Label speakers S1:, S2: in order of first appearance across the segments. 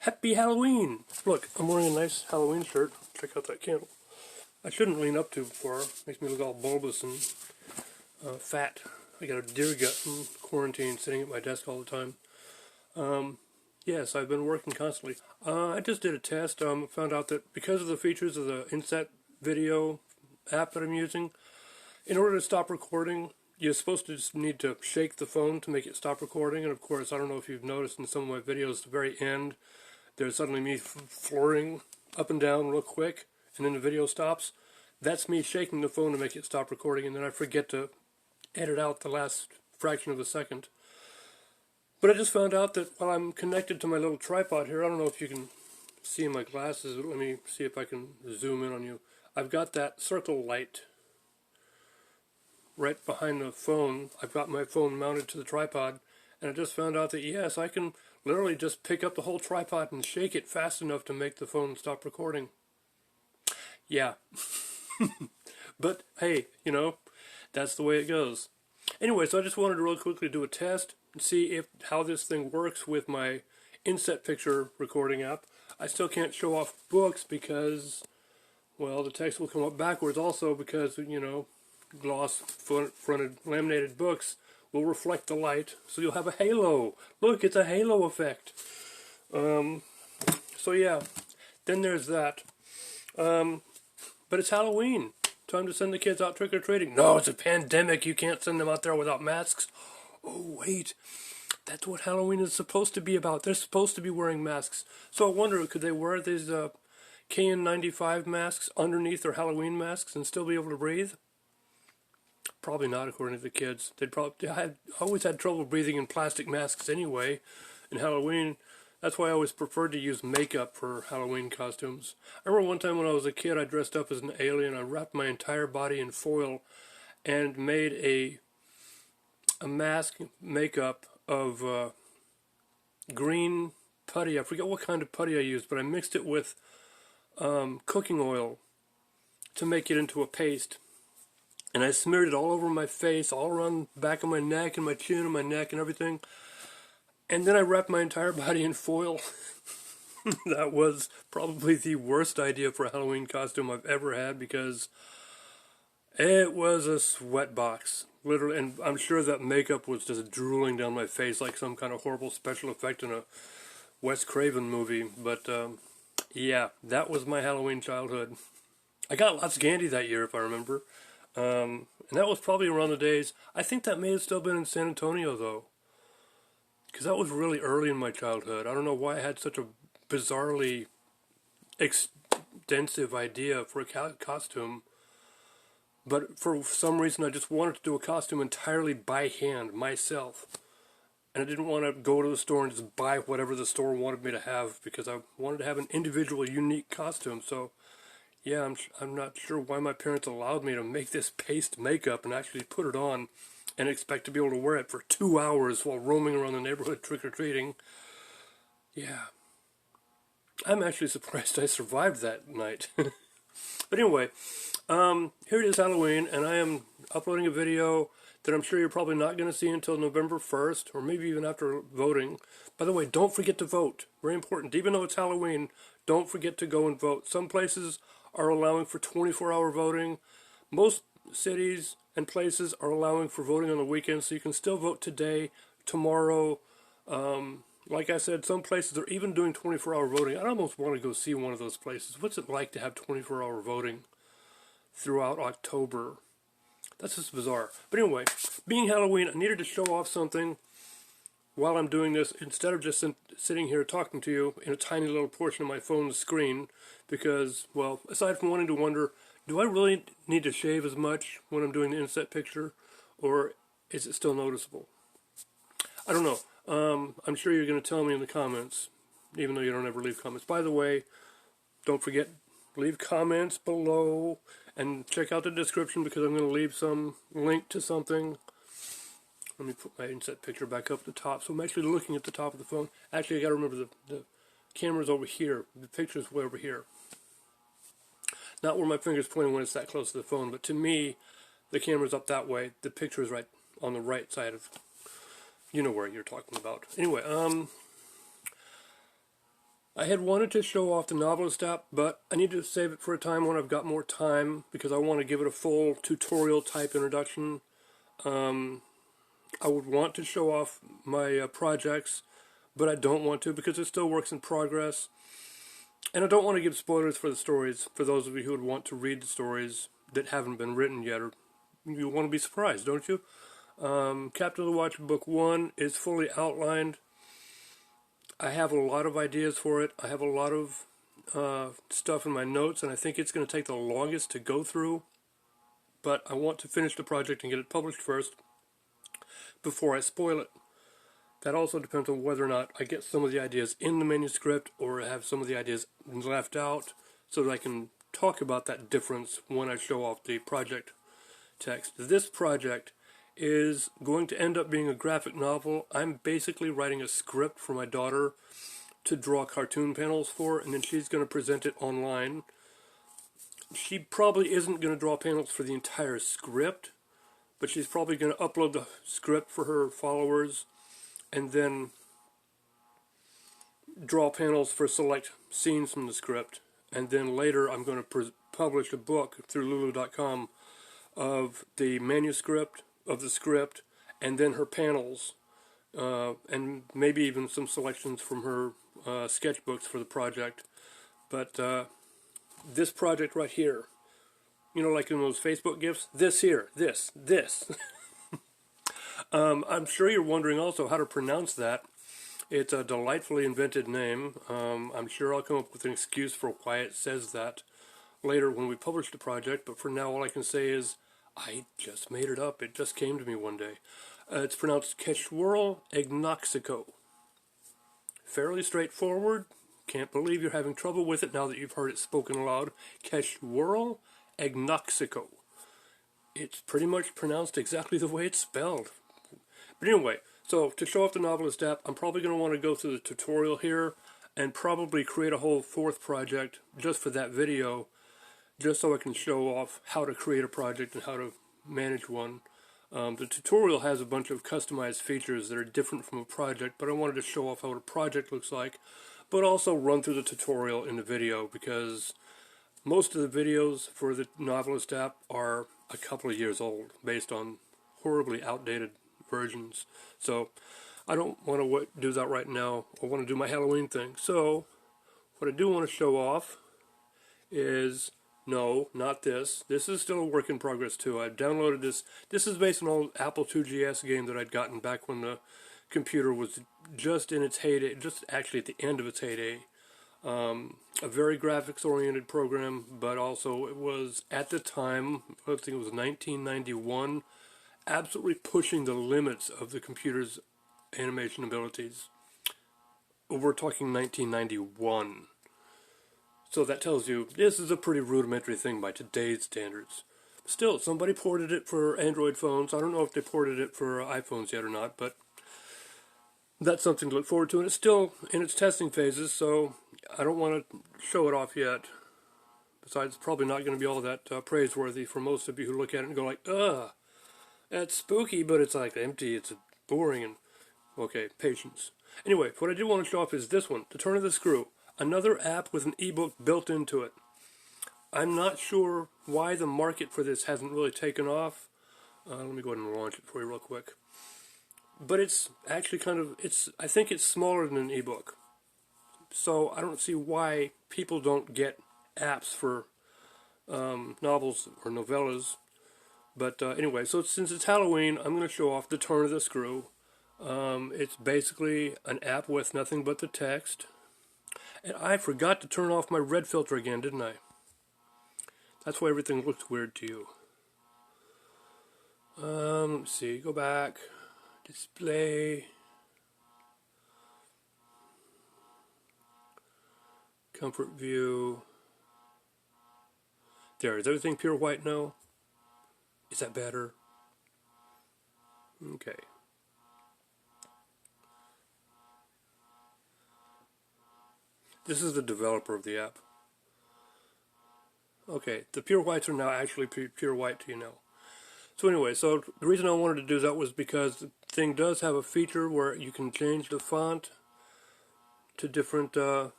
S1: Happy Halloween! Look, I'm wearing a nice Halloween shirt. Check out that candle. I shouldn't lean up too far. Makes me look all bulbous and fat. I got a deer gut in quarantine sitting at my desk all the time. Yes, I've been working constantly. I just did a test. Found out that because of the features of the Inset video app that I'm using, in order to stop recording, you're supposed to just need to shake the phone to make it stop recording. And of course, I don't know if you've noticed in some of my videos, at the very end, there's suddenly me flooring up and down real quick, and then the video stops. That's me shaking the phone to make it stop recording, and then I forget to edit out the last fraction of a second. But I just found out that while I'm connected to my little tripod here, I don't know if you can see in my glasses, but let me see if I can zoom in on you. I've got that circle light right behind the phone. I've got my phone mounted to the tripod, and I just found out that yes, I can literally just pick up the whole tripod and shake it fast enough to make the phone stop recording. Yeah. But hey, you know, that's the way it goes. Anyway, so I just wanted to real quickly do a test and see how this thing works with my Inset-picture recording app. I still can't show off books because, well, the text will come up backwards also because, you know, gloss-fronted laminated books will reflect the light, so you'll have a halo. Look, it's a halo effect. So yeah, then there's that. But it's Halloween. Time to send the kids out trick-or-treating. No, it's a pandemic. You can't send them out there without masks. Oh, wait. That's what Halloween is supposed to be about. They're supposed to be wearing masks. So I wonder, could they wear these KN95 masks underneath their Halloween masks and still be able to breathe? Probably not, according to the kids. I always had trouble breathing in plastic masks anyway. In Halloween, that's why I always preferred to use makeup for Halloween costumes. I remember one time when I was a kid, I dressed up as an alien. I wrapped my entire body in foil and made a mask makeup of green putty. I forget what kind of putty I used, but I mixed it with cooking oil to make it into a paste. And I smeared it all over my face, all around the back of my neck and my chin and my neck and everything. And then I wrapped my entire body in foil. That was probably the worst idea for a Halloween costume I've ever had because it was a sweat box. Literally, and I'm sure that makeup was just drooling down my face like some kind of horrible special effect in a Wes Craven movie. But yeah, that was my Halloween childhood. I got lots of candy that year, if I remember. And that was probably around the days, I think that may have still been in San Antonio, though. Because that was really early in my childhood. I don't know why I had such a bizarrely extensive idea for a costume. But for some reason, I just wanted to do a costume entirely by hand, myself. And I didn't want to go to the store and just buy whatever the store wanted me to have, because I wanted to have an individual, unique costume. So yeah, I'm not sure why my parents allowed me to make this paste makeup and actually put it on and expect to be able to wear it for 2 hours while roaming around the neighborhood trick-or-treating. Yeah. I'm actually surprised I survived that night. But anyway, here it is, Halloween, and I am uploading a video that I'm sure you're probably not going to see until November 1st, or maybe even after voting. By the way, don't forget to vote. Very important. Even though it's Halloween, don't forget to go and vote. Some places are allowing for 24-hour voting. Most cities and places are allowing for voting on the weekend, so you can still vote today, tomorrow. Like I said, some places are even doing 24-hour voting. I almost want to go see one of those places. What's it like to have 24-hour voting throughout October? That's just bizarre. But anyway, being Halloween, I needed to show off something while I'm doing this, instead of just sitting here talking to you in a tiny little portion of my phone's screen, because, well, aside from wanting to wonder, do I really need to shave as much when I'm doing the Inset-picture, or is it still noticeable? I don't know. I'm sure you're going to tell me in the comments, even though you don't ever leave comments. By the way, don't forget, leave comments below, and check out the description because I'm going to leave some link to something. Let me put my Inset-picture back up at the top, so I'm actually looking at the top of the phone. Actually, I got to remember the camera's over here. The picture's way over here. Not where my finger's pointing when it's that close to the phone, but to me, the camera's up that way. The picture is right on the right side of, you know where you're talking about. Anyway, I had wanted to show off the Novelist app, but I need to save it for a time when I've got more time because I want to give it a full tutorial type introduction. I would want to show off my projects, but I don't want to because it still works in progress. And I don't want to give spoilers for the stories for those of you who would want to read the stories that haven't been written yet, or you want to be surprised, don't you? Captain of the Watch Book 1 is fully outlined. I have a lot of ideas for it. I have a lot of stuff in my notes, and I think it's going to take the longest to go through. But I want to finish the project and get it published first before I spoil it. That also depends on whether or not I get some of the ideas in the manuscript or have some of the ideas left out so that I can talk about that difference when I show off the project text. This project is going to end up being a graphic novel. I'm basically writing a script for my daughter to draw cartoon panels for, and then she's going to present it online. She probably isn't going to draw panels for the entire script, but she's probably going to upload the script for her followers and then draw panels for select scenes from the script. And then later I'm going to publish a book through lulu.com of the manuscript of the script and then her panels and maybe even some selections from her sketchbooks for the project. But this project right here, you know, like in those Facebook gifs, this here, this. I'm sure you're wondering also how to pronounce that. It's a delightfully invented name. I'm sure I'll come up with an excuse for why it says that later when we publish the project, but for now all I can say is I just made it up. It just came to me one day. It's pronounced Quechua Agnoxico. Fairly straightforward. Can't believe you're having trouble with it now that you've heard it spoken aloud. Quechua Agnoxico. It's pretty much pronounced exactly the way it's spelled. But anyway, so to show off the Novelist app, I'm probably going to want to go through the tutorial here and probably create a whole fourth project just for that video, just so I can show off how to create a project and how to manage one. The tutorial has a bunch of customized features that are different from a project, but I wanted to show off how a project looks like, but also run through the tutorial in the video because most of the videos for the Novelist app are a couple of years old based on horribly outdated versions. So I don't want to do that right now. I want to do my Halloween thing. So what I do want to show off is, no, not this. This is still a work in progress too. I've downloaded this. This is based on an old Apple IIgs game that I'd gotten back when the computer was just in its heyday, just actually at the end of its heyday. A very graphics-oriented program, but also it was, at the time, I think it was 1991, absolutely pushing the limits of the computer's animation abilities. We're talking 1991. So that tells you this is a pretty rudimentary thing by today's standards. Still, somebody ported it for Android phones. I don't know if they ported it for iPhones yet or not, but that's something to look forward to. And it's still in its testing phases, so I don't want to show it off yet. Besides, it's probably not going to be all that praiseworthy for most of you who look at it and go like, ugh, that's spooky, but it's like empty, it's boring, and okay, patience. Anyway, what I do want to show off is this one, The Turn of the Screw. Another app with an ebook built into it. I'm not sure why the market for this hasn't really taken off. Let me go ahead and launch it for you real quick. But it's actually I think it's smaller than an ebook. So I don't see why people don't get apps for novels or novellas. But anyway, so since it's Halloween, I'm going to show off The Turn of the Screw. It's basically an app with nothing but the text. And I forgot to turn off my red filter again, didn't I? That's why everything looks weird to you. Let's see, go back. Display. Comfort view. There, is everything pure white now? Is that better? Okay. This is the developer of the app. Okay, the pure whites are now actually pure white to you now. So anyway, so the reason I wanted to do that was because the thing does have a feature where you can change the font. to different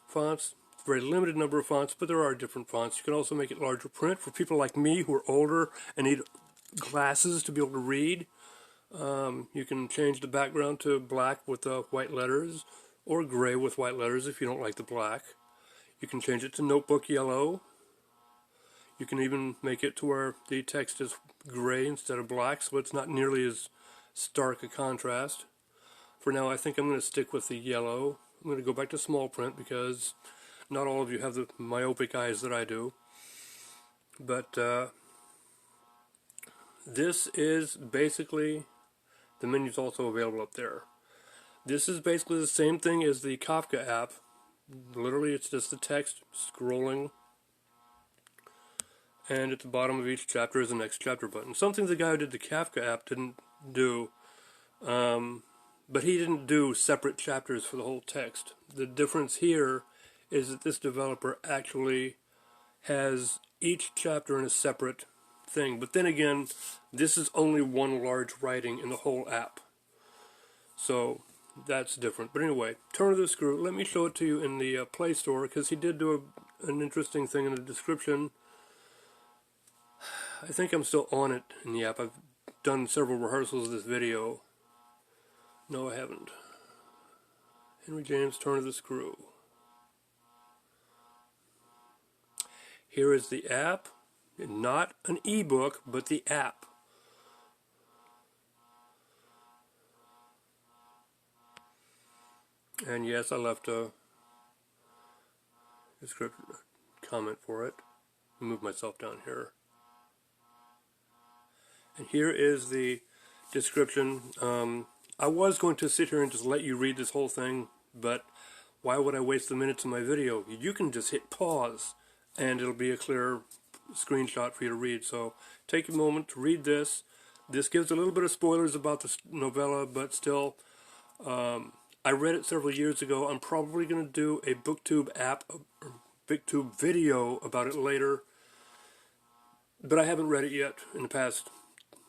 S1: fonts. Very limited number of fonts, but there are different fonts. You can also make it larger print for people like me who are older and need glasses to be able to read. You can change the background to black with white letters, or gray with white letters if you don't like the black. You can change it to notebook yellow. You can even make it to where the text is gray instead of black, so it's not nearly as stark a contrast. For now, I think I'm going to stick with the yellow. I'm going to go back to small print because not all of you have the myopic eyes that I do. But this is basically, the menu's also available up there. This is basically the same thing as the Kafka app. Literally, it's just the text scrolling. And at the bottom of each chapter is the next chapter button. Something the guy who did the Kafka app didn't do. But he didn't do separate chapters for the whole text. The difference here is that this developer actually has each chapter in a separate thing. But then again, this is only one large writing in the whole app. So that's different. But anyway, Turn of the Screw. Let me show it to you in the Play Store, because he did do an interesting thing in the description. I think I'm still on it in the app. I've done several rehearsals of this video. No, I haven't. Henry James, Turn of the Screw. Here is the app. Not an ebook, but the app. And yes, I left a description comment for it. Move myself down here. And here is the description. I was going to sit here and just let you read this whole thing, but why would I waste the minutes of my video? You can just hit pause and it'll be a clear screenshot for you to read. So take a moment to read this. This gives a little bit of spoilers about the novella, but still, I read it several years ago. I'm probably going to do a BookTube app, or BookTube video about it later, but I haven't read it yet in the past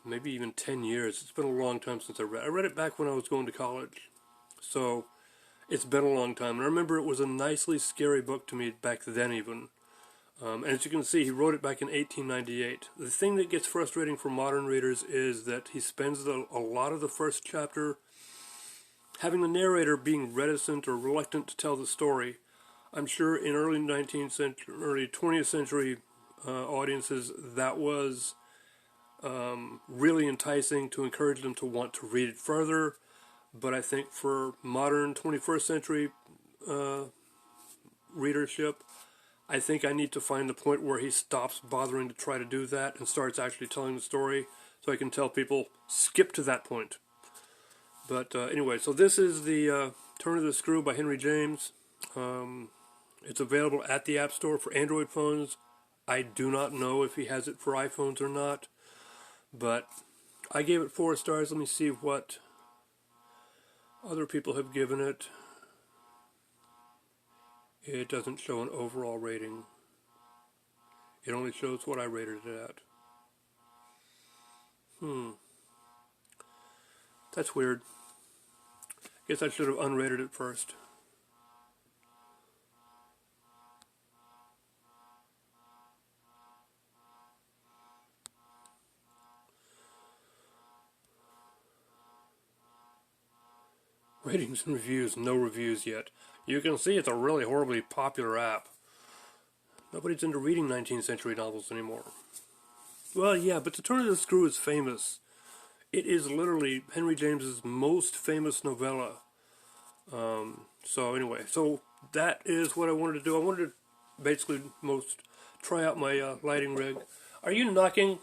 S1: maybe even 10 years. It's been a long time since I read it. I read it back when I was going to college, so it's been a long time. And I remember it was a nicely scary book to me back then even. And as you can see, he wrote it back in 1898. The thing that gets frustrating for modern readers is that he spends a lot of the first chapter having the narrator being reticent or reluctant to tell the story. I'm sure in early 19th century, early 20th century audiences, that was really enticing to encourage them to want to read it further. But I think for modern 21st century readership, I think I need to find the point where he stops bothering to try to do that and starts actually telling the story, so I can tell people, skip to that point. But anyway, so this is the Turn of the Screw by Henry James. It's available at the App Store for Android phones. I do not know if he has it for iPhones or not, but I gave it 4 stars. Let me see what other people have given it. It doesn't show an overall rating. It only shows what I rated it at. That's weird. Guess I should have unrated it first. Ratings and reviews, no reviews yet. You can see it's a really horribly popular app. Nobody's into reading 19th century novels anymore. Well, yeah, but The Turn of the Screw is famous. It is literally Henry James's most famous novella. So anyway, so that is what I wanted to do. I wanted to basically try out my lighting rig. Are you knocking?